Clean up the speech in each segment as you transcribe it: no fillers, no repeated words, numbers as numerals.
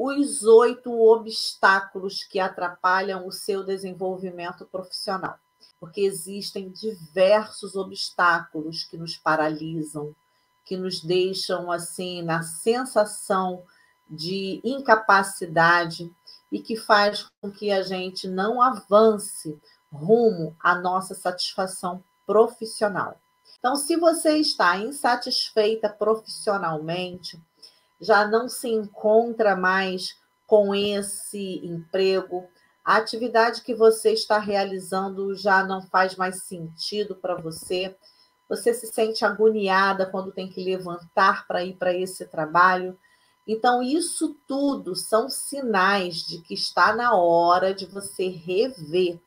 os 8 obstáculos que atrapalham o seu desenvolvimento profissional. Porque existem diversos obstáculos que nos paralisam, que nos deixam assim na sensação de incapacidade e que faz com que a gente não avance rumo à nossa satisfação profissional. Então, se você está insatisfeita profissionalmente, já não se encontra mais com esse emprego, a atividade que você está realizando já não faz mais sentido para você, você se sente agoniada quando tem que levantar para ir para esse trabalho. Então, isso tudo são sinais de que está na hora de você rever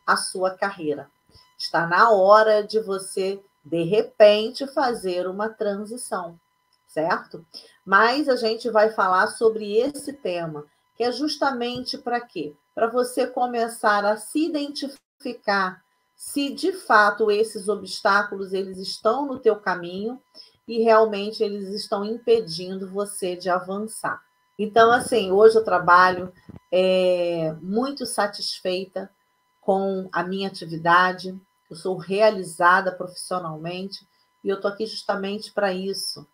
a sua carreira. Está na hora de você, de repente, fazer uma transição, certo? Mas a gente vai falar sobre esse tema, que é justamente para quê? Para você começar a se identificar se de fato esses obstáculos eles estão no teu caminho e realmente eles estão impedindo você de avançar. Então, assim, hoje eu trabalho muito satisfeita com a minha atividade, eu sou realizada profissionalmente e eu estou aqui justamente para isso,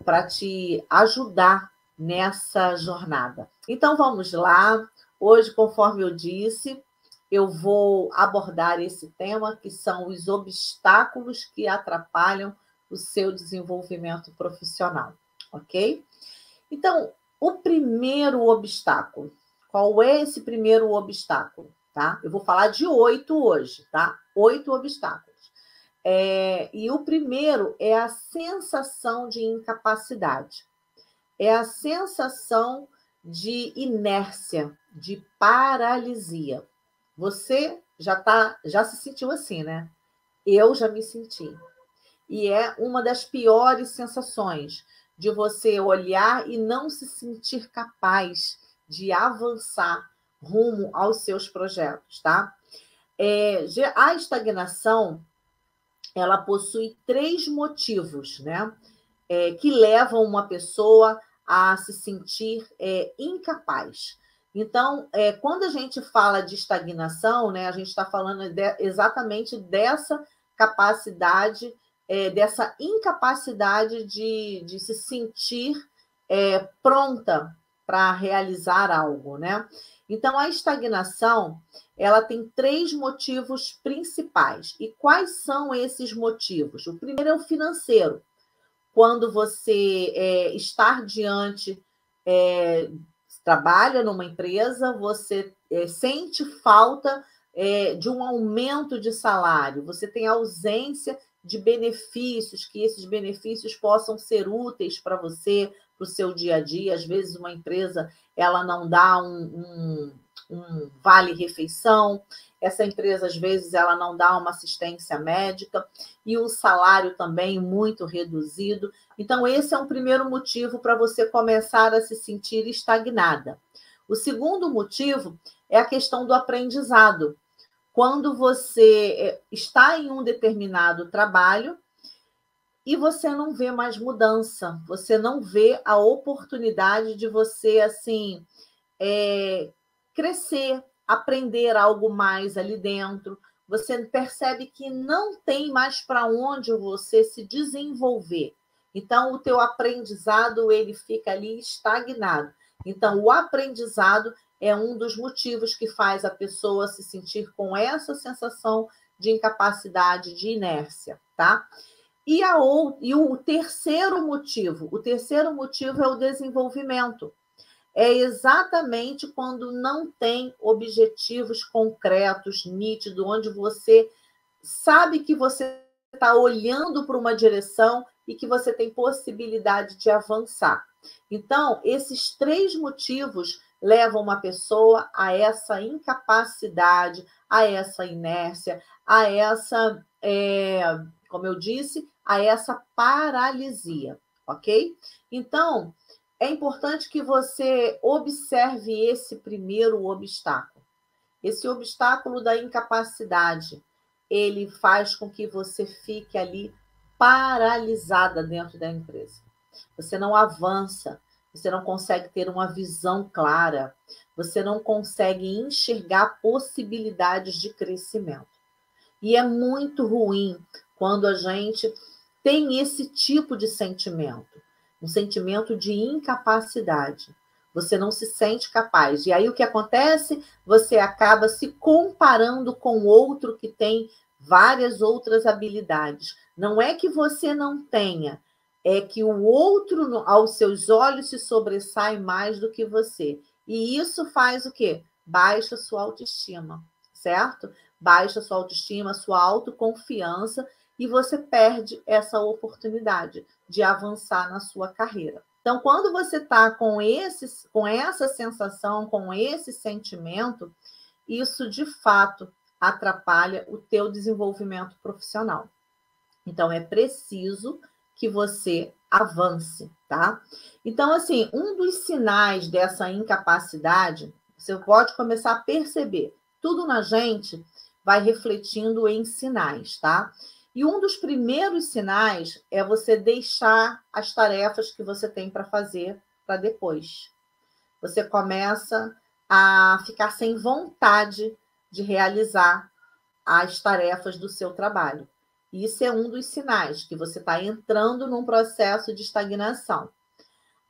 para te ajudar nessa jornada. Então, vamos lá. Hoje, conforme eu disse, eu vou abordar esse tema, que são os obstáculos que atrapalham o seu desenvolvimento profissional, ok? Então, o primeiro obstáculo, qual é esse primeiro obstáculo? Tá? Eu vou falar de 8 hoje, tá? 8 obstáculos. E o primeiro é a sensação de incapacidade. É a sensação de inércia, de paralisia. Você já se sentiu assim, né? Eu já me senti. E é uma das piores sensações de você olhar e não se sentir capaz de avançar rumo aos seus projetos, tá? A estagnação, ela possui 3 motivos, né? Que levam uma pessoa a se sentir incapaz. Então, quando a gente fala de estagnação, né, a gente está falando exatamente dessa capacidade, dessa incapacidade de se sentir pronta para realizar algo, né? Então, a estagnação, ela tem 3 motivos principais. E quais são esses motivos? O primeiro é o financeiro. Quando você está diante, trabalha numa empresa, você sente falta de um aumento de salário, você tem ausência de benefícios, que esses benefícios possam ser úteis para você, para o seu dia a dia. Às vezes, uma empresa ela não dá um vale-refeição, essa empresa, às vezes, ela não dá uma assistência médica, e o salário também muito reduzido. Então, esse é um primeiro motivo para você começar a se sentir estagnada. O segundo motivo é a questão do aprendizado. Quando você está em um determinado trabalho e você não vê mais mudança, você não vê a oportunidade de você, assim, crescer, aprender algo mais ali dentro. Você percebe que não tem mais para onde você se desenvolver. Então, o teu aprendizado ele fica ali estagnado. Então, o aprendizado é um dos motivos que faz a pessoa se sentir com essa sensação de incapacidade, de inércia, tá? E o terceiro motivo é o desenvolvimento. É exatamente quando não tem objetivos concretos, nítidos, onde você sabe que você está olhando para uma direção e que você tem possibilidade de avançar. Então, esses 3 motivos levam uma pessoa a essa incapacidade, a essa inércia, a essa, como eu disse, a essa paralisia, ok? Então, é importante que você observe esse primeiro obstáculo. Esse obstáculo da incapacidade, ele faz com que você fique ali paralisada dentro da empresa. Você não avança, você não consegue ter uma visão clara, você não consegue enxergar possibilidades de crescimento. E é muito ruim quando a gente tem esse tipo de sentimento, um sentimento de incapacidade. Você não se sente capaz. E aí o que acontece? Você acaba se comparando com outro que tem várias outras habilidades. Não é que você não tenha, é que o outro, aos seus olhos, se sobressai mais do que você. E isso faz o quê? Baixa sua autoestima, certo? Baixa sua autoestima, sua autoconfiança, e você perde essa oportunidade de avançar na sua carreira. Então, quando você está com essa sensação, com esse sentimento, isso de fato atrapalha o teu desenvolvimento profissional. Então, é preciso que você avance, tá? Então, assim, um dos sinais dessa incapacidade, você pode começar a perceber. Tudo na gente vai refletindo em sinais, tá? E um dos primeiros sinais é você deixar as tarefas que você tem para fazer para depois. Você começa a ficar sem vontade de realizar as tarefas do seu trabalho. Isso é um dos sinais que você está entrando num processo de estagnação.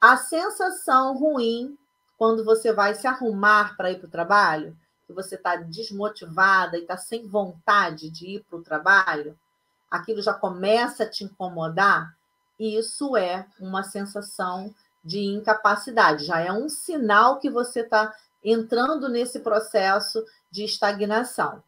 A sensação ruim quando você vai se arrumar para ir para o trabalho, que você está desmotivada e está sem vontade de ir para o trabalho, aquilo já começa a te incomodar, isso é uma sensação de incapacidade, já é um sinal que você está entrando nesse processo de estagnação.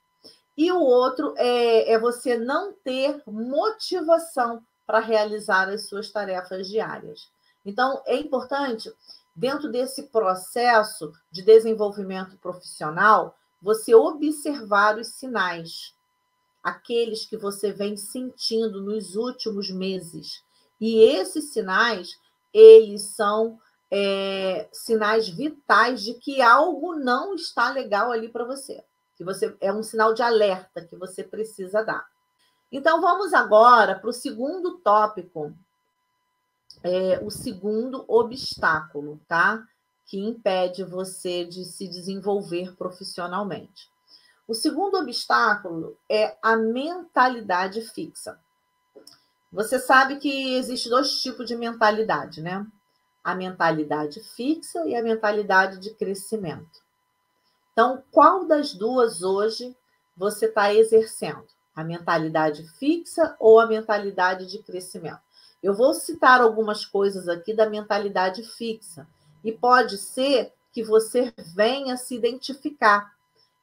E o outro é você não ter motivação para realizar as suas tarefas diárias. Então, é importante, dentro desse processo de desenvolvimento profissional, você observar os sinais, aqueles que você vem sentindo nos últimos meses. E esses sinais, eles são sinais vitais de que algo não está legal ali para você. Que você é um sinal de alerta que você precisa dar. Então, vamos agora para o segundo tópico, o segundo obstáculo, tá? Que impede você de se desenvolver profissionalmente. O segundo obstáculo é a mentalidade fixa. Você sabe que existe dois tipos de mentalidade, né? A mentalidade fixa e a mentalidade de crescimento. Então, qual das duas hoje você está exercendo? A mentalidade fixa ou a mentalidade de crescimento? Eu vou citar algumas coisas aqui da mentalidade fixa. E pode ser que você venha se identificar.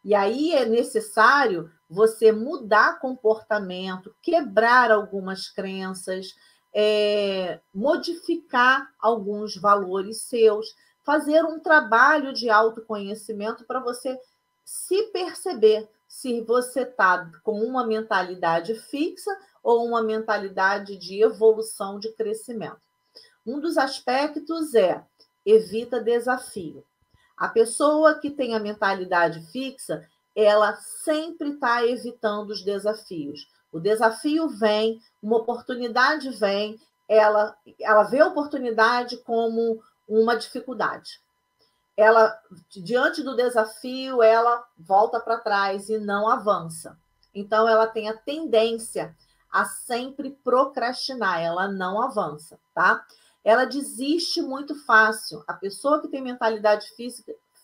E aí é necessário você mudar comportamento, quebrar algumas crenças, modificar alguns valores seus, fazer um trabalho de autoconhecimento para você se perceber se você está com uma mentalidade fixa ou uma mentalidade de evolução, de crescimento. Um dos aspectos é evita desafio. A pessoa que tem a mentalidade fixa, ela sempre está evitando os desafios. O desafio vem, uma oportunidade vem, ela vê a oportunidade como uma dificuldade. Ela, diante do desafio, ela volta para trás e não avança. Então, ela tem a tendência a sempre procrastinar, ela não avança, tá? Ela desiste muito fácil. A pessoa que tem mentalidade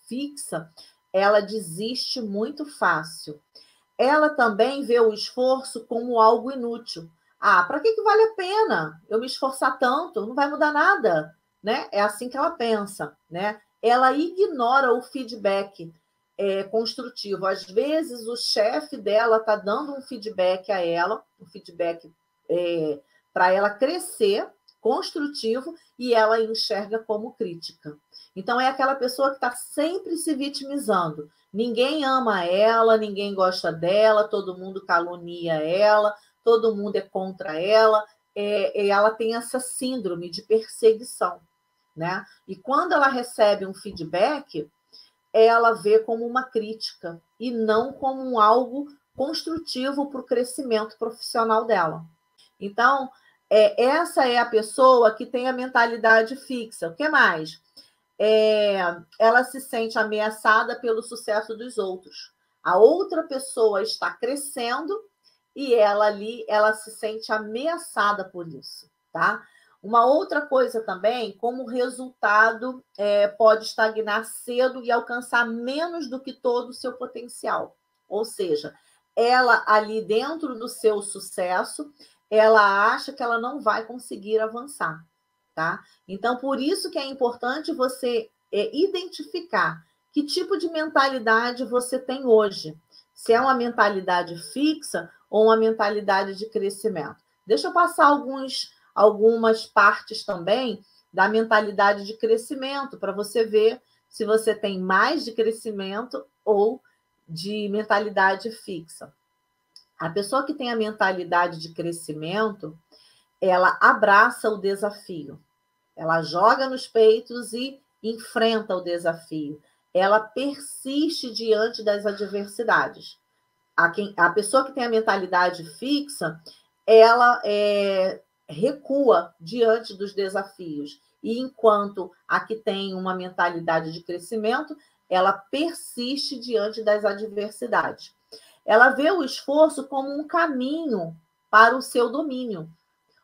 fixa, ela desiste muito fácil. Ela também vê o esforço como algo inútil. Ah, para que vale a pena eu me esforçar tanto? Não vai mudar nada, né? É assim que ela pensa, né? Ela ignora o feedback construtivo. Às vezes, o chefe dela está dando um feedback a ela, um feedback para ela crescer, construtivo, e ela enxerga como crítica. Então, é aquela pessoa que está sempre se vitimizando. Ninguém ama ela, ninguém gosta dela, todo mundo calunia ela, todo mundo é contra ela. Ela tem essa síndrome de perseguição, né? E quando ela recebe um feedback, ela vê como uma crítica e não como algo construtivo para o crescimento profissional dela. Então, essa é a pessoa que tem a mentalidade fixa. O que mais? Ela se sente ameaçada pelo sucesso dos outros. A outra pessoa está crescendo e ela se sente ameaçada por isso, tá? Uma outra coisa também, como resultado, pode estagnar cedo e alcançar menos do que todo o seu potencial. Ou seja, ela ali dentro do seu sucesso, ela acha que ela não vai conseguir avançar, tá? Então, por isso que é importante você identificar que tipo de mentalidade você tem hoje. Se é uma mentalidade fixa ou uma mentalidade de crescimento. Deixa eu passar algumas partes também da mentalidade de crescimento, para você ver se você tem mais de crescimento ou de mentalidade fixa. A pessoa que tem a mentalidade de crescimento, ela abraça o desafio. Ela joga nos peitos e enfrenta o desafio. Ela persiste diante das adversidades. A pessoa que tem a mentalidade fixa, ela recua diante dos desafios. E enquanto a que tem uma mentalidade de crescimento, ela persiste diante das adversidades. Ela vê o esforço como um caminho para o seu domínio.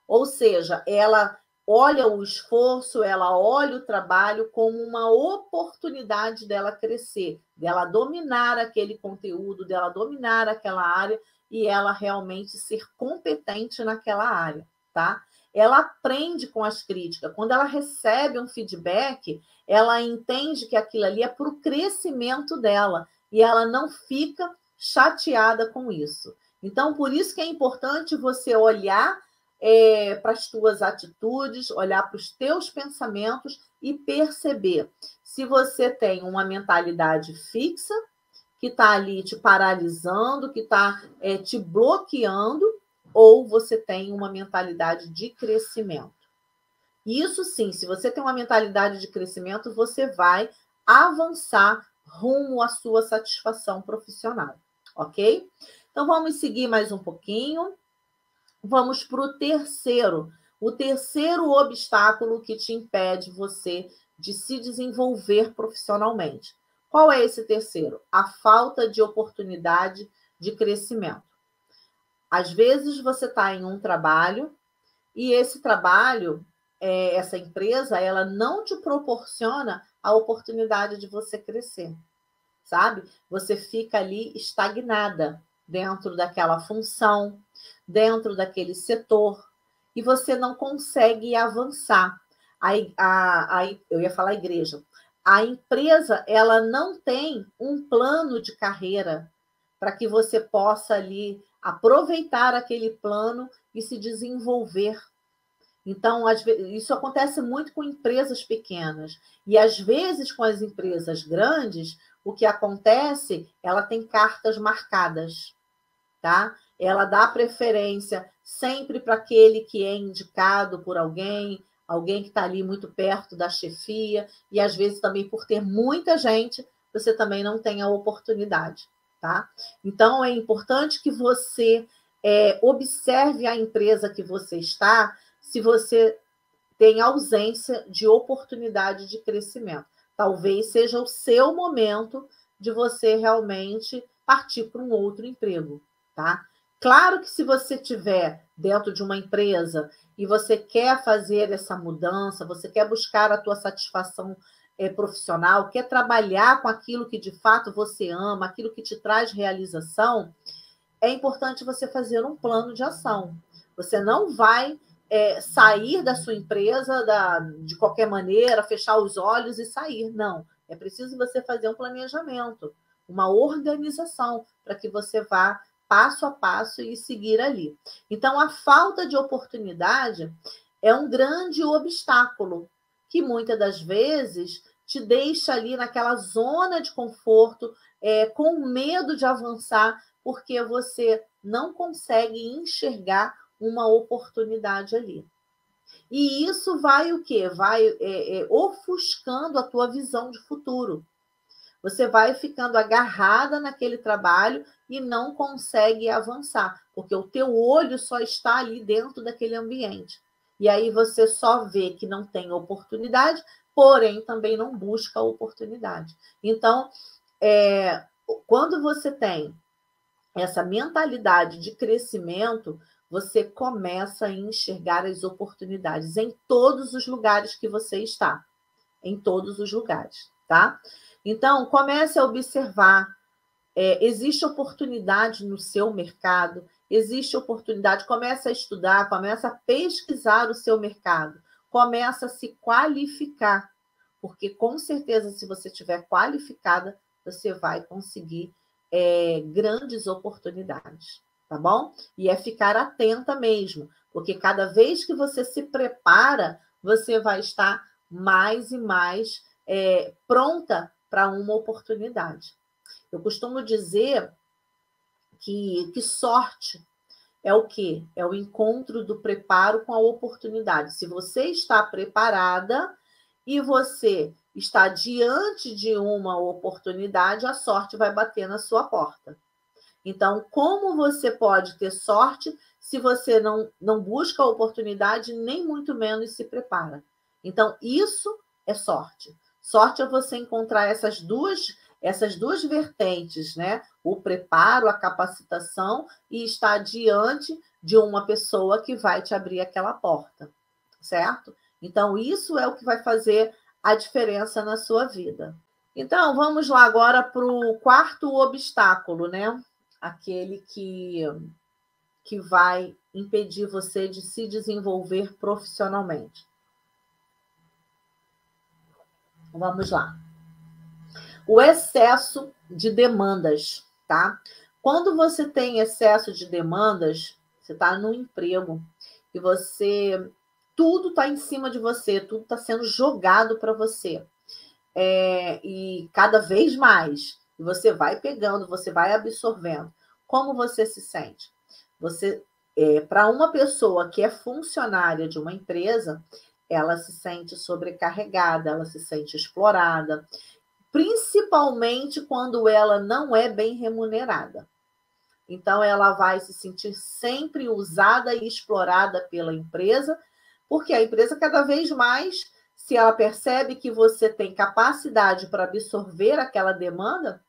Ou seja, ela olha o esforço, ela olha o trabalho como uma oportunidade dela crescer, dela dominar aquele conteúdo, dela dominar aquela área e ela realmente ser competente naquela área, tá? Ela aprende com as críticas. Quando ela recebe um feedback, ela entende que aquilo ali é para o crescimento dela e ela não fica chateada com isso. Então, por isso que é importante você olhar para as tuas atitudes, olhar para os teus pensamentos e perceber se você tem uma mentalidade fixa, que está ali te paralisando, que está te bloqueando, ou você tem uma mentalidade de crescimento. Isso sim, se você tem uma mentalidade de crescimento, você vai avançar rumo à sua satisfação profissional, ok? Então, vamos seguir mais um pouquinho. Vamos para o terceiro obstáculo que te impede você de se desenvolver profissionalmente. Qual é esse terceiro? A falta de oportunidade de crescimento. Às vezes você está em um trabalho e esse trabalho, essa empresa, ela não te proporciona a oportunidade de você crescer, sabe? Você fica ali estagnada dentro daquela função, dentro daquele setor, e você não consegue avançar. Eu ia falar igreja. A empresa, ela não tem um plano de carreira para que você possa ali aproveitar aquele plano e se desenvolver. Então, isso acontece muito com empresas pequenas. E, às vezes, com as empresas grandes, o que acontece, ela tem cartas marcadas, tá? Ela dá preferência sempre para aquele que é indicado por alguém que está ali muito perto da chefia, e, às vezes, também por ter muita gente, você também não tem a oportunidade, tá? Então, é importante que você observe a empresa que você está, se você tem ausência de oportunidade de crescimento. Talvez seja o seu momento de você realmente partir para um outro emprego, tá? Claro que se você estiver dentro de uma empresa e você quer fazer essa mudança, você quer buscar a tua satisfação profissional, quer trabalhar com aquilo que de fato você ama, aquilo que te traz realização, é importante você fazer um plano de ação. Você não vai sair da sua empresa de qualquer maneira, fechar os olhos e sair. Não. É preciso você fazer um planejamento, uma organização, para que você vá passo a passo e seguir ali. Então, a falta de oportunidade é um grande obstáculo que muitas das vezes te deixa ali naquela zona de conforto, com medo de avançar, porque você não consegue enxergar uma oportunidade ali. E isso vai o quê? Vai ofuscando a tua visão de futuro. você vai ficando agarrada naquele trabalho e não consegue avançar, porque o teu olho só está ali dentro daquele ambiente. E aí você só vê que não tem oportunidade, porém também não busca a oportunidade. Então, quando você tem essa mentalidade de crescimento, você começa a enxergar as oportunidades em todos os lugares que você está. Em todos os lugares, tá? Então, comece a observar. Existe oportunidade no seu mercado, existe oportunidade, comece a estudar, comece a pesquisar o seu mercado, comece a se qualificar, porque com certeza, se você estiver qualificada, você vai conseguir grandes oportunidades, tá bom? E é ficar atenta mesmo, porque cada vez que você se prepara, você vai estar mais e mais pronta para uma oportunidade. Eu costumo dizer que sorte é o quê? É o encontro do preparo com a oportunidade. Se você está preparada e você está diante de uma oportunidade, a sorte vai bater na sua porta. Então, como você pode ter sorte se você não busca a oportunidade, nem muito menos se prepara? Então, isso é sorte. Sorte é você encontrar essas duas vertentes, né? O preparo, a capacitação e estar diante de uma pessoa que vai te abrir aquela porta, certo? Então, isso é o que vai fazer a diferença na sua vida. Então, vamos lá agora para o quarto obstáculo, né? Aquele que vai impedir você de se desenvolver profissionalmente. Vamos lá. O excesso de demandas, tá? Quando você tem excesso de demandas, você está no emprego e tudo está em cima de você, tudo está sendo jogado para você. E cada vez mais, você vai pegando, você vai absorvendo. Como você se sente? Para uma pessoa que é funcionária de uma empresa, ela se sente sobrecarregada, ela se sente explorada, principalmente quando ela não é bem remunerada. Então, ela vai se sentir sempre usada e explorada pela empresa, porque a empresa, cada vez mais, se ela percebe que você tem capacidade para absorver aquela demanda,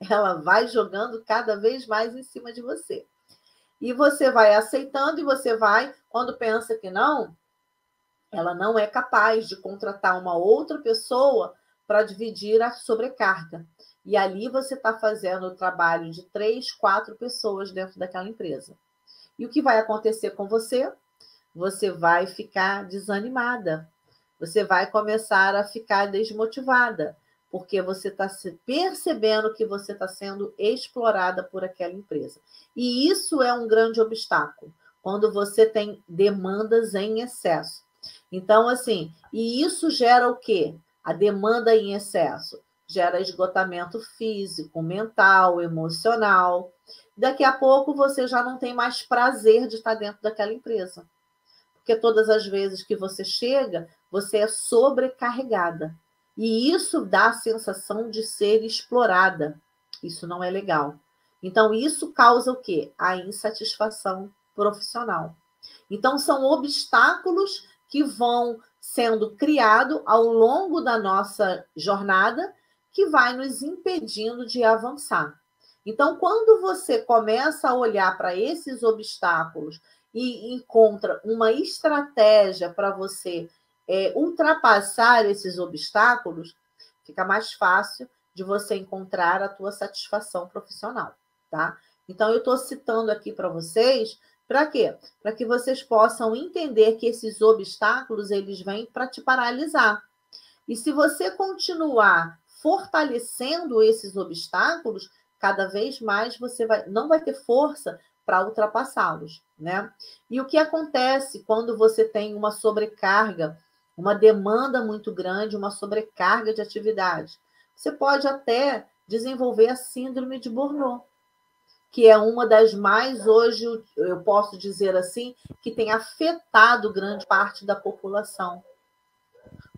ela vai jogando cada vez mais em cima de você. E você vai aceitando e você vai, quando pensa que não, ela não é capaz de contratar uma outra pessoa para dividir a sobrecarga. E ali você está fazendo o trabalho de 3, 4 pessoas dentro daquela empresa. E o que vai acontecer com você? Você vai ficar desanimada. Você vai começar a ficar desmotivada, porque você está percebendo que você está sendo explorada por aquela empresa. E isso é um grande obstáculo, quando você tem demandas em excesso. Então, assim, e isso gera o quê? A demanda em excesso gera esgotamento físico, mental, emocional. Daqui a pouco você já não tem mais prazer de estar dentro daquela empresa. Porque todas as vezes que você chega, você é sobrecarregada. E isso dá a sensação de ser explorada. Isso não é legal. Então, isso causa o quê? A insatisfação profissional. Então, são obstáculos que vão sendo criados ao longo da nossa jornada, que vai nos impedindo de avançar. Então, quando você começa a olhar para esses obstáculos e encontra uma estratégia para você ultrapassar esses obstáculos, fica mais fácil de você encontrar a tua satisfação profissional, tá? Então, eu estou citando aqui para vocês, para quê? Para que vocês possam entender que esses obstáculos, eles vêm para te paralisar. E se você continuar fortalecendo esses obstáculos, cada vez mais você não vai ter força para ultrapassá-los, né? E o que acontece quando você tem uma sobrecarga, uma demanda muito grande, uma sobrecarga de atividade? Você pode até desenvolver a síndrome de Burnout, que é uma das mais, hoje, eu posso dizer assim, que tem afetado grande parte da população.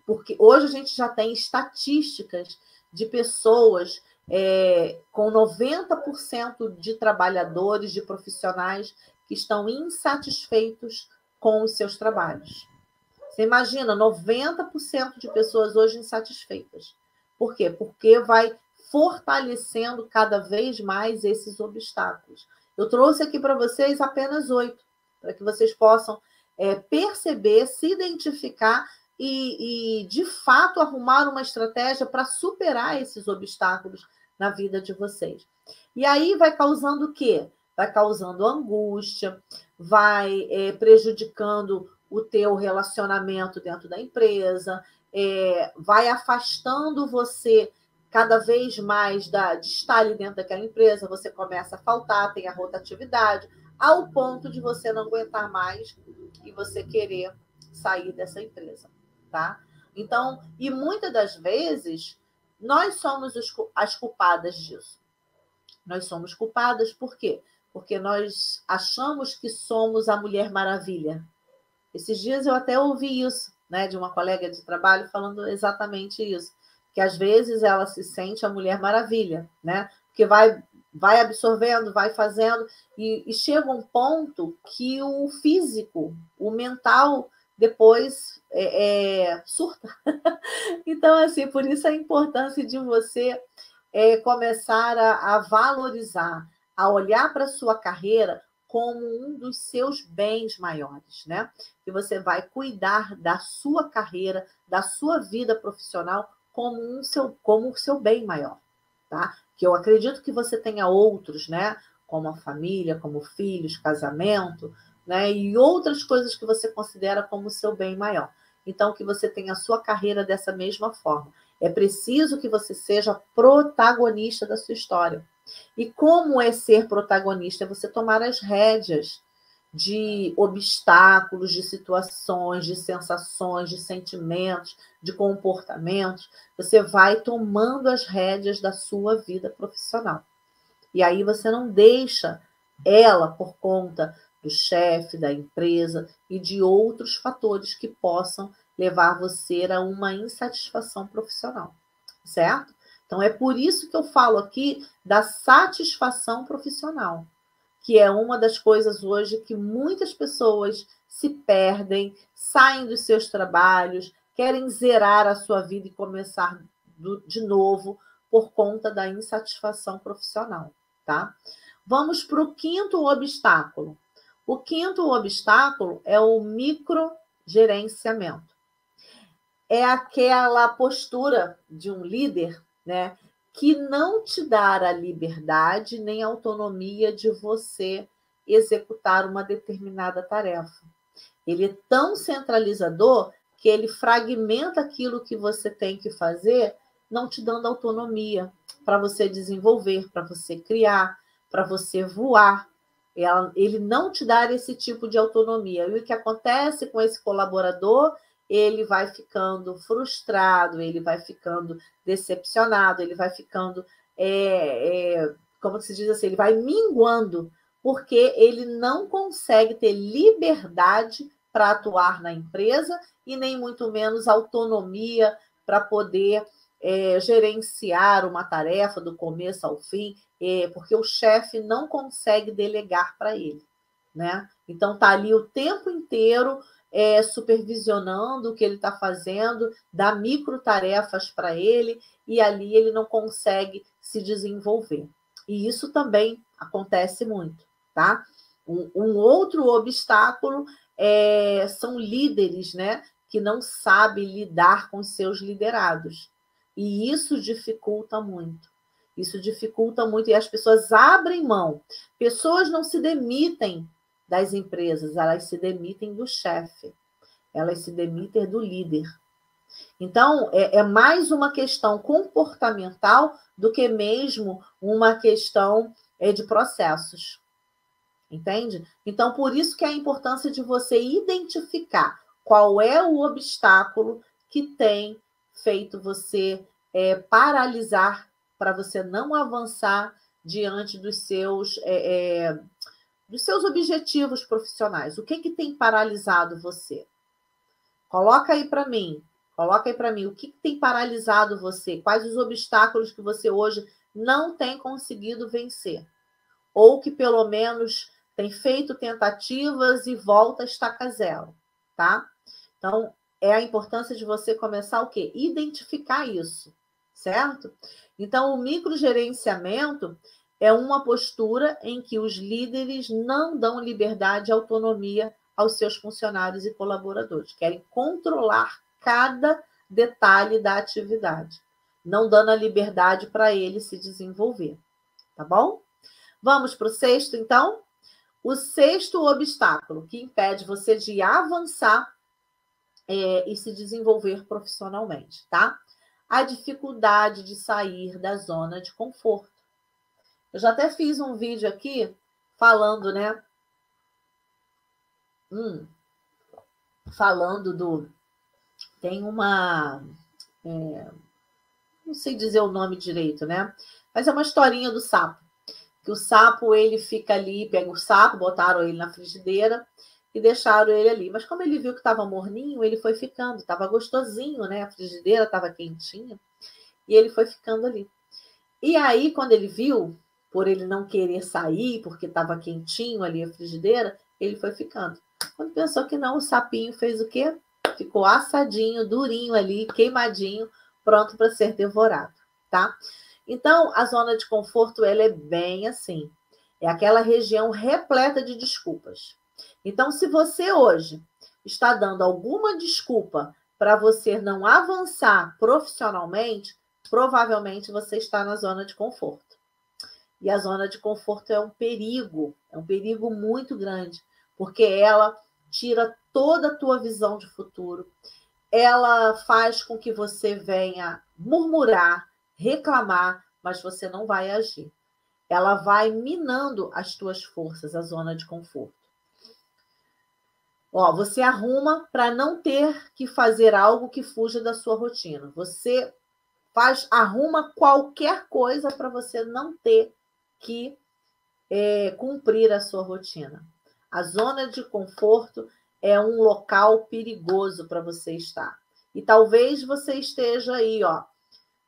porque hoje a gente já tem estatísticas de pessoas com 90% de trabalhadores, de profissionais que estão insatisfeitos com os seus trabalhos. Você imagina, 90% de pessoas hoje insatisfeitas. Por quê? Porque vai fortalecendo cada vez mais esses obstáculos. Eu trouxe aqui para vocês apenas 8, para que vocês possam perceber, se identificar e, de fato, arrumar uma estratégia para superar esses obstáculos na vida de vocês. E aí vai causando o quê? Vai causando angústia, vai prejudicando o teu relacionamento dentro da empresa, vai afastando você cada vez mais de estar ali dentro daquela empresa, você começa a faltar, tem a rotatividade, ao ponto de você não aguentar mais e você querer sair dessa empresa, tá? Então, e muitas das vezes, nós somos as culpadas disso. Nós somos culpadas por quê? Porque nós achamos que somos a Mulher Maravilha. Esses dias eu até ouvi isso, né, de uma colega de trabalho falando exatamente isso, que às vezes ela se sente a Mulher Maravilha, né? Porque vai absorvendo, vai fazendo, e chega um ponto que o físico, o mental, depois surta. Então, assim, por isso a importância de você começar a valorizar, a olhar para a sua carreira como um dos seus bens maiores, né? Que você vai cuidar da sua carreira, da sua vida profissional como o seu bem maior, tá? Que eu acredito que você tenha outros, né? Como a família, como filhos, casamento, né? E outras coisas que você considera como o seu bem maior. Então, que você tenha a sua carreira dessa mesma forma. É preciso que você seja protagonista da sua história. E como é ser protagonista? É você tomar as rédeas de obstáculos, de situações, de sensações, de sentimentos, de comportamentos. Você vai tomando as rédeas da sua vida profissional. E aí você não deixa ela por conta do chefe, da empresa e de outros fatores que possam levar você a uma insatisfação profissional, certo? Então, é por isso que eu falo aqui da satisfação profissional, que é uma das coisas hoje que muitas pessoas se perdem, saem dos seus trabalhos, querem zerar a sua vida e começar de novo por conta da insatisfação profissional, tá? Vamos para o quinto obstáculo. O quinto obstáculo é o microgerenciamento. É aquela postura de um líder, né, que não te dá a liberdade nem a autonomia de você executar uma determinada tarefa. Ele é tão centralizador que ele fragmenta aquilo que você tem que fazer, não te dando autonomia para você desenvolver, para você criar, para você voar. Ele não te dá esse tipo de autonomia. E o que acontece com esse colaborador? Ele vai ficando frustrado, ele vai ficando decepcionado, ele vai ficando, como se diz assim, ele vai minguando, porque ele não consegue ter liberdade para atuar na empresa e nem muito menos autonomia para poder gerenciar uma tarefa do começo ao fim, porque o chefe não consegue delegar para ele, né? Então, está ali o tempo inteiro supervisionando o que ele está fazendo, dá micro tarefas para ele, e ali ele não consegue se desenvolver. E isso também acontece muito, tá? Um outro obstáculo são líderes, né, que não sabem lidar com seus liderados. E isso dificulta muito. Isso dificulta muito e as pessoas abrem mão. Pessoas não se demitem das empresas, elas se demitem do chefe, elas se demitem do líder. Então, é mais uma questão comportamental do que mesmo uma questão de processos. Entende? Então, por isso que é a importância de você identificar qual é o obstáculo que tem feito você paralisar para você não avançar diante dos seus objetivos profissionais. O que tem paralisado você? Coloca aí para mim Coloca aí para mim, o que tem paralisado você? Quais os obstáculos que você hoje não tem conseguido vencer? Ou que pelo menos tem feito tentativas e volta a estaca zero, tá? Então, é a importância de você começar o quê? Identificar isso, certo? Então, o microgerenciamento é uma postura em que os líderes não dão liberdade e autonomia aos seus funcionários e colaboradores. Querem controlar cada detalhe da atividade, não dando a liberdade para ele se desenvolver, tá bom? Vamos para o sexto, então? O sexto obstáculo que impede você de avançar e se desenvolver profissionalmente, tá? A dificuldade de sair da zona de conforto. Eu já até fiz um vídeo aqui falando, né? Falando do... Tem uma... não sei dizer o nome direito, né? Mas é uma historinha do sapo. Que o sapo, ele fica ali, pega o sapo, botaram ele na frigideira e deixaram ele ali. Mas como ele viu que estava morninho, ele foi ficando. Estava gostosinho, né? A frigideira estava quentinha. E ele foi ficando ali. E aí, quando ele viu, por ele não querer sair, porque estava quentinho ali a frigideira, ele foi ficando. Quando pensou que não, o sapinho fez o quê? Ficou assadinho, durinho ali, queimadinho, pronto para ser devorado, tá? Então, a zona de conforto, ela é bem assim. É aquela região repleta de desculpas. Então, se você hoje está dando alguma desculpa para você não avançar profissionalmente, provavelmente você está na zona de conforto. E a zona de conforto é um perigo muito grande, porque ela tira toda a tua visão de futuro, ela faz com que você venha murmurar, reclamar, mas você não vai agir. Ela vai minando as tuas forças, a zona de conforto. Você arruma para não ter que fazer algo que fuja da sua rotina. Você arruma qualquer coisa para você não ter que cumprir a sua rotina. A zona de conforto é um local perigoso para você estar. E talvez você esteja aí,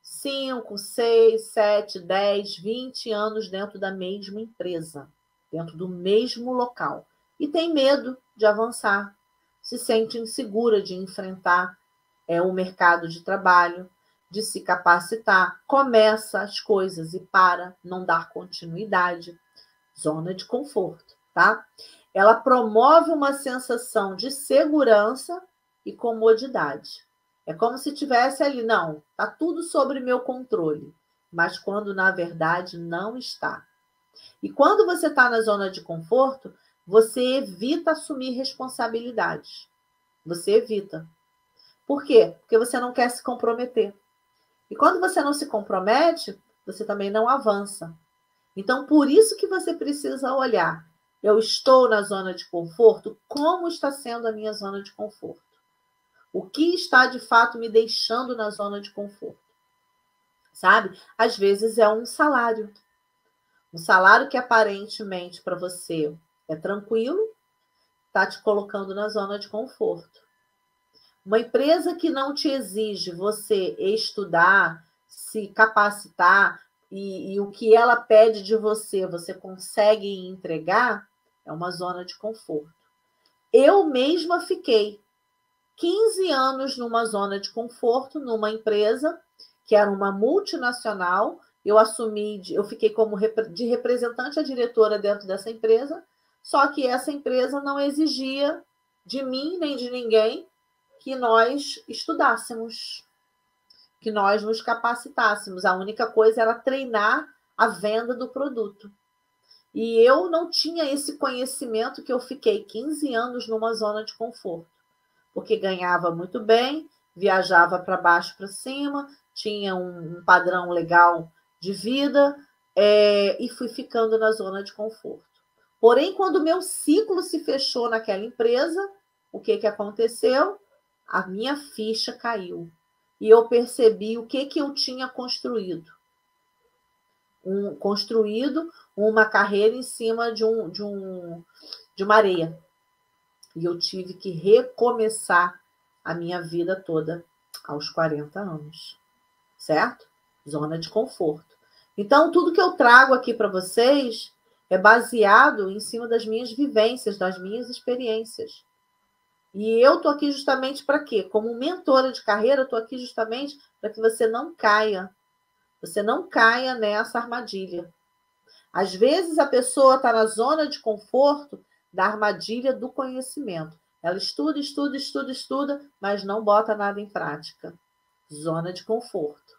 5, 6, 7, 10, 20 anos dentro da mesma empresa, dentro do mesmo local. E tem medo de avançar, se sente insegura de enfrentar o mercado de trabalho, de se capacitar, começa as coisas e não dar continuidade. Zona de conforto, tá? Ela promove uma sensação de segurança e comodidade. É como se tivesse ali, não, tá tudo sobre meu controle, mas quando na verdade não está. E quando você está na zona de conforto, você evita assumir responsabilidades. Você evita. Por quê? Porque você não quer se comprometer. E quando você não se compromete, você também não avança. Então, por isso que você precisa olhar. Eu estou na zona de conforto? Como está sendo a minha zona de conforto? O que está, de fato, me deixando na zona de conforto? Sabe? Às vezes é um salário. Um salário que aparentemente para você é tranquilo, está te colocando na zona de conforto. Uma empresa que não te exige você estudar, se capacitar, e o que ela pede de você, você consegue entregar, é uma zona de conforto. Eu mesma fiquei 15 anos numa zona de conforto, numa empresa que era uma multinacional. Eu fiquei como de representante a diretora dentro dessa empresa, só que essa empresa não exigia de mim nem de ninguém que nós estudássemos, que nós nos capacitássemos. A única coisa era treinar a venda do produto. E eu não tinha esse conhecimento que eu fiquei 15 anos numa zona de conforto, porque ganhava muito bem, viajava para baixo para cima, tinha um padrão legal de vida, e fui ficando na zona de conforto. Porém, quando o meu ciclo se fechou naquela empresa, o que aconteceu? A minha ficha caiu. E eu percebi o que eu tinha construído. Construído uma carreira em cima de uma areia. E eu tive que recomeçar a minha vida toda Aos 40 anos, certo? Zona de conforto. Então, tudo que eu trago aqui para vocês é baseado em cima das minhas vivências, das minhas experiências. E eu estou aqui justamente para quê? Como mentora de carreira, eu estou aqui justamente para que você não caia. Você não caia nessa armadilha. Às vezes, a pessoa está na zona de conforto da armadilha do conhecimento. Ela estuda, estuda, estuda, estuda, mas não bota nada em prática. Zona de conforto.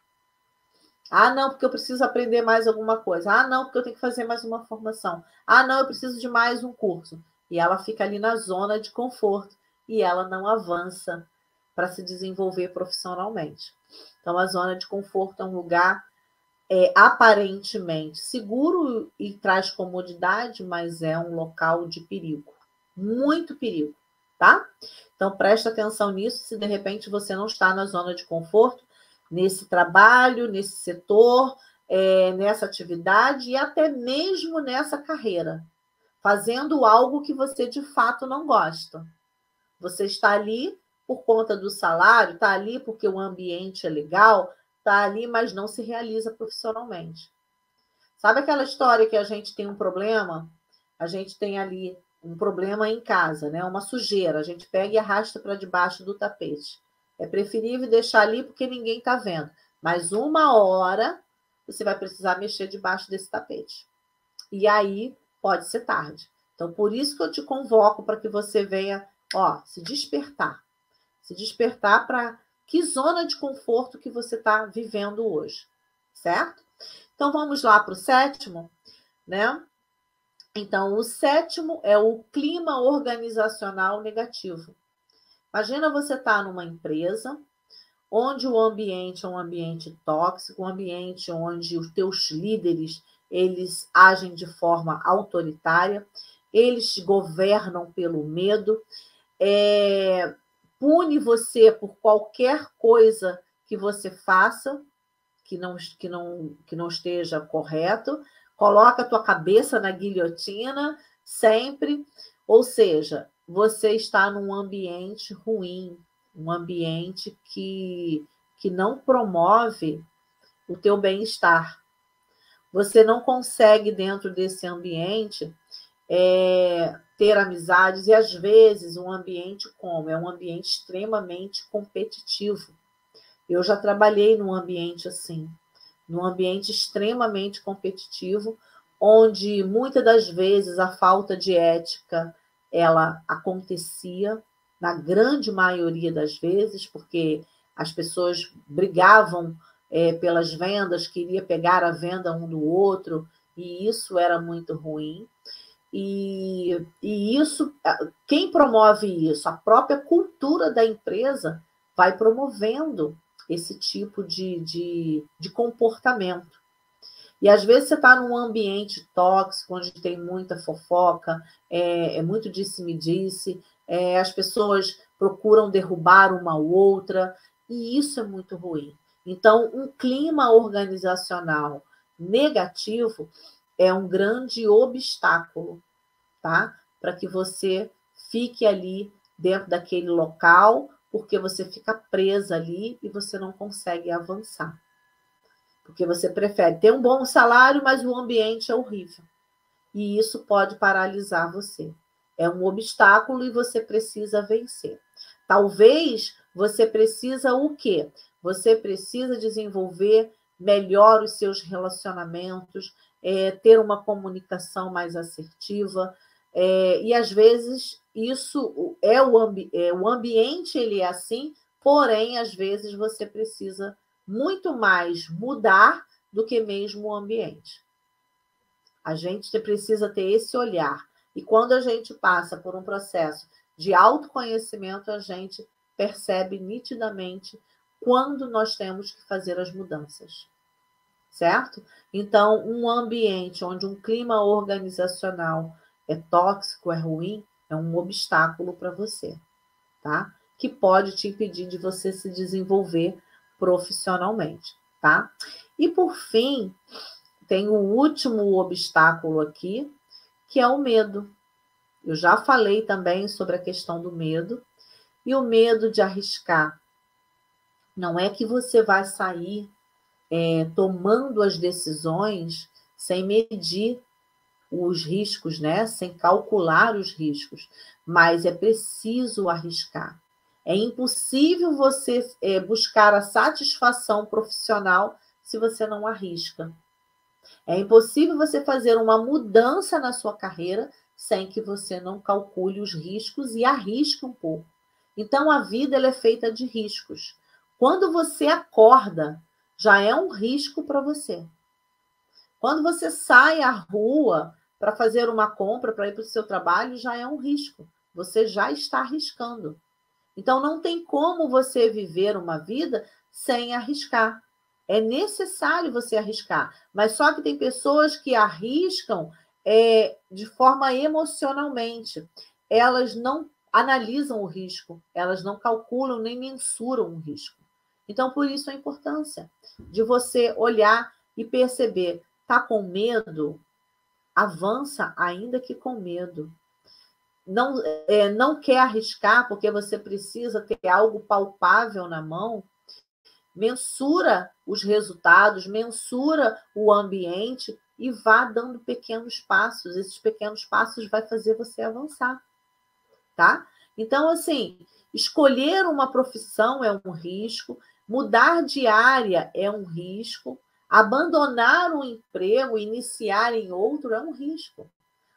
Ah, não, porque eu preciso aprender mais alguma coisa. Ah, não, porque eu tenho que fazer mais uma formação. Ah, não, eu preciso de mais um curso. E ela fica ali na zona de conforto e ela não avança para se desenvolver profissionalmente. Então, a zona de conforto é um lugar aparentemente seguro e traz comodidade, mas é um local de perigo. Muito perigo, tá? Então, presta atenção nisso, se de repente você não está na zona de conforto, nesse trabalho, nesse setor, nessa atividade e até mesmo nessa carreira, fazendo algo que você de fato não gosta. Você está ali por conta do salário, está ali porque o ambiente é legal, está ali, mas não se realiza profissionalmente. Sabe aquela história que a gente tem um problema? A gente tem ali um problema em casa, né? Uma sujeira, a gente pega e arrasta para debaixo do tapete. É preferível deixar ali porque ninguém está vendo. Mas uma hora você vai precisar mexer debaixo desse tapete. E aí pode ser tarde. Então, por isso que eu te convoco para que você venha, se despertar. Se despertar para que zona de conforto que você está vivendo hoje, certo? Então, vamos lá para o sétimo, né? Então, o sétimo é o clima organizacional negativo. Imagina você estar numa empresa onde o ambiente é um ambiente tóxico, um ambiente onde os teus líderes eles agem de forma autoritária, eles governam pelo medo, pune você por qualquer coisa que você faça que não esteja correto, coloca a tua cabeça na guilhotina sempre, ou seja, você está num ambiente ruim, um ambiente que não promove o teu bem-estar. Você não consegue, dentro desse ambiente, ter amizades, e às vezes um ambiente como? É um ambiente extremamente competitivo. Eu já trabalhei num ambiente assim, num ambiente extremamente competitivo, onde muitas das vezes a falta de ética ela acontecia, na grande maioria das vezes, porque as pessoas brigavam pelas vendas, queria pegar a venda um do outro, e isso era muito ruim. E isso, quem promove isso? A própria cultura da empresa vai promovendo esse tipo de comportamento. E às vezes você está num ambiente tóxico, onde tem muita fofoca, muito disse-me-disse, as pessoas procuram derrubar uma outra, e isso é muito ruim. Então, um clima organizacional negativo é um grande obstáculo, tá? Para que você fique ali dentro daquele local, porque você fica presa ali e você não consegue avançar. Porque você prefere ter um bom salário, mas o ambiente é horrível. E isso pode paralisar você. É um obstáculo e você precisa vencer. Talvez você precisa o quê? Você precisa desenvolver melhor os seus relacionamentos, ter uma comunicação mais assertiva, e às vezes isso o ambiente ele é assim, porém às vezes você precisa muito mais mudar do que mesmo o ambiente. A gente precisa ter esse olhar. E quando a gente passa por um processo de autoconhecimento, a gente percebe nitidamente quando nós temos que fazer as mudanças. Certo? Então, um ambiente onde um clima organizacional é tóxico, é ruim, é um obstáculo para você, tá? Que pode te impedir de você se desenvolver profissionalmente, tá? E por fim, tem o último obstáculo aqui, que é o medo. Eu já falei também sobre a questão do medo, e o medo de arriscar, Não é que você vai sair tomando as decisões sem medir os riscos, né? Sem calcular os riscos, mas é preciso arriscar. É impossível você buscar a satisfação profissional se você não arrisca. É impossível você fazer uma mudança na sua carreira sem que você não calcule os riscos e arrisque um pouco. Então, a vida ela é feita de riscos. Quando você acorda, já é um risco para você. Quando você sai à rua para fazer uma compra, para ir para o seu trabalho, já é um risco. Você já está arriscando. Então, não tem como você viver uma vida sem arriscar. É necessário você arriscar. Mas só que tem pessoas que arriscam de forma emocionalmente. Elas não analisam o risco, elas não calculam nem mensuram o risco. Então, por isso a importância de você olhar e perceber. Está com medo? Avança ainda que com medo. Não quer arriscar porque você precisa ter algo palpável na mão? Mensura os resultados, mensura o ambiente e vá dando pequenos passos. Esses pequenos passos vai fazer você avançar, tá? Então, assim, escolher uma profissão é um risco, mudar de área é um risco, abandonar um emprego, iniciar em outro é um risco.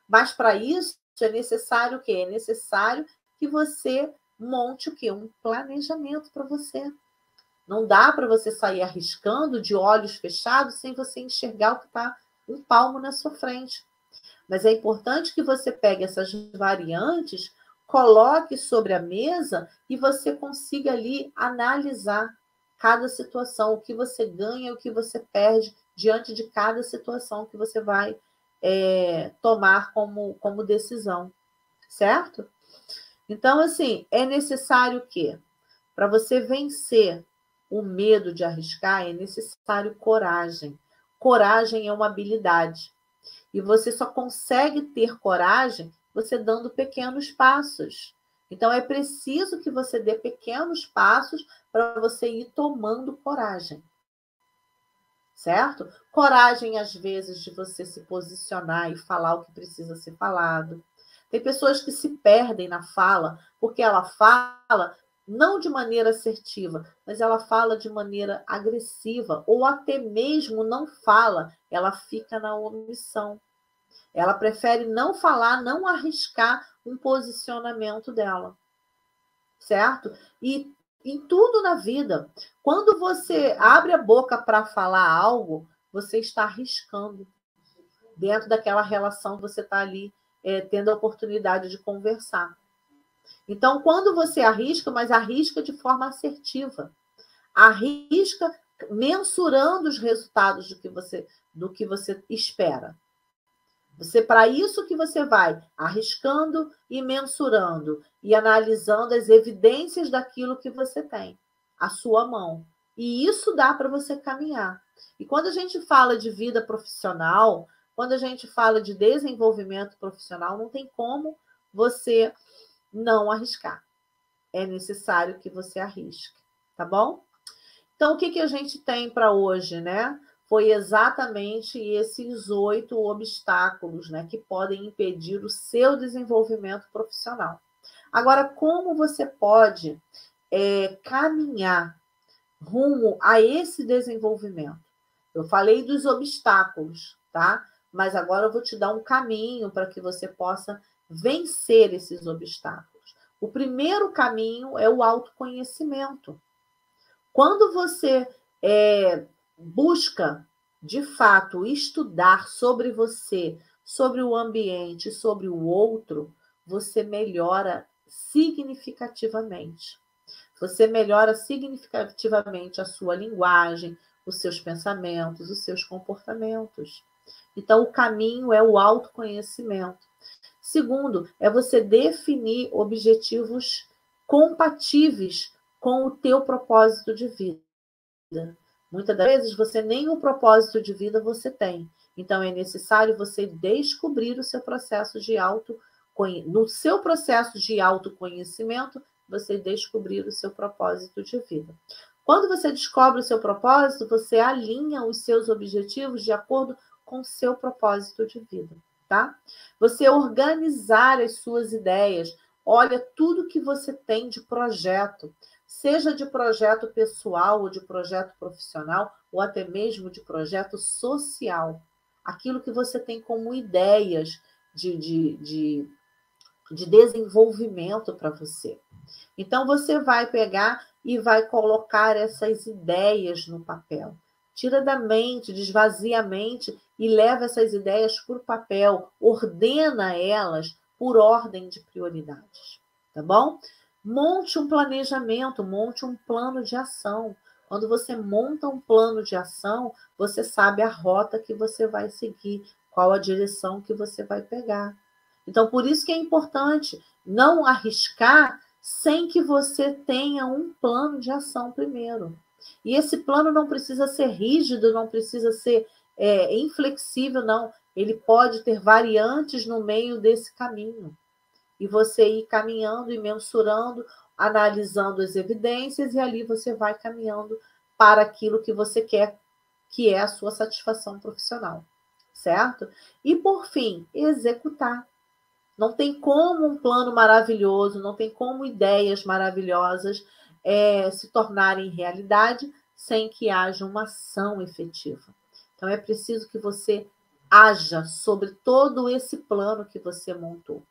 Mas para isso é necessário o quê? É necessário que você monte o quê? Um planejamento para você. Não dá para você sair arriscando de olhos fechados sem você enxergar o que está um palmo na sua frente. Mas é importante que você pegue essas variantes, coloque sobre a mesa e você consiga ali analisar cada situação, o que você ganha, o que você perde diante de cada situação que você vai tomar como decisão, certo? Então, assim, é necessário o quê? Para você vencer o medo de arriscar, é necessário coragem. Coragem é uma habilidade. E você só consegue ter coragem você dando pequenos passos. Então, é preciso que você dê pequenos passos para você ir tomando coragem. Certo? Coragem, às vezes, de você se posicionar e falar o que precisa ser falado. Tem pessoas que se perdem na fala, porque ela fala não de maneira assertiva, mas ela fala de maneira agressiva, ou até mesmo não fala, ela fica na omissão. Ela prefere não falar, não arriscar um posicionamento dela, certo? E em tudo na vida, quando você abre a boca para falar algo, você está arriscando dentro daquela relação que você está ali tendo a oportunidade de conversar. Então, quando você arrisca, mas arrisca de forma assertiva, arrisca mensurando os resultados do que você espera. Para isso que você vai arriscando e mensurando e analisando as evidências daquilo que você tem, a sua mão. E isso dá para você caminhar. E quando a gente fala de vida profissional, quando a gente fala de desenvolvimento profissional, não tem como você não arriscar. É necessário que você arrisque, tá bom? Então, o que a gente tem para hoje, né? Foi exatamente esses 8 obstáculos, né, que podem impedir o seu desenvolvimento profissional. Agora, como você pode caminhar rumo a esse desenvolvimento? Eu falei dos obstáculos, tá? Mas agora eu vou te dar um caminho para que você possa vencer esses obstáculos. O primeiro caminho é o autoconhecimento. Quando você busca, de fato, estudar sobre você, sobre o ambiente, sobre o outro, você melhora significativamente. Você melhora significativamente a sua linguagem, os seus pensamentos, os seus comportamentos. Então, o caminho é o autoconhecimento. Segundo, é você definir objetivos compatíveis com o teu propósito de vida. Muitas das vezes você nem o propósito de vida você tem. Então é necessário você descobrir o seu processo de no seu processo de autoconhecimento, você descobrir o seu propósito de vida. Quando você descobre o seu propósito, você alinha os seus objetivos de acordo com o seu propósito de vida, tá? Você organizar as suas ideias, olha tudo que você tem de projeto, seja de projeto pessoal ou de projeto profissional, ou até mesmo de projeto social. Aquilo que você tem como ideias de desenvolvimento para você. Então, você vai pegar e vai colocar essas ideias no papel. Tira da mente, desvazia a mente e leva essas ideias para o papel. Ordena elas por ordem de prioridades. Tá bom? Monte um planejamento, monte um plano de ação. Quando você monta um plano de ação, você sabe a rota que você vai seguir, qual a direção que você vai pegar. Então, por isso que é importante não arriscar sem que você tenha um plano de ação primeiro. E esse plano não precisa ser rígido, não precisa ser inflexível, não. Ele pode ter variantes no meio desse caminho. E você ir caminhando e mensurando, analisando as evidências, e ali você vai caminhando para aquilo que você quer, que é a sua satisfação profissional. Certo? E, por fim, executar. Não tem como um plano maravilhoso, não tem como ideias maravilhosas se tornarem realidade sem que haja uma ação efetiva. Então, é preciso que você haja sobre todo esse plano que você montou.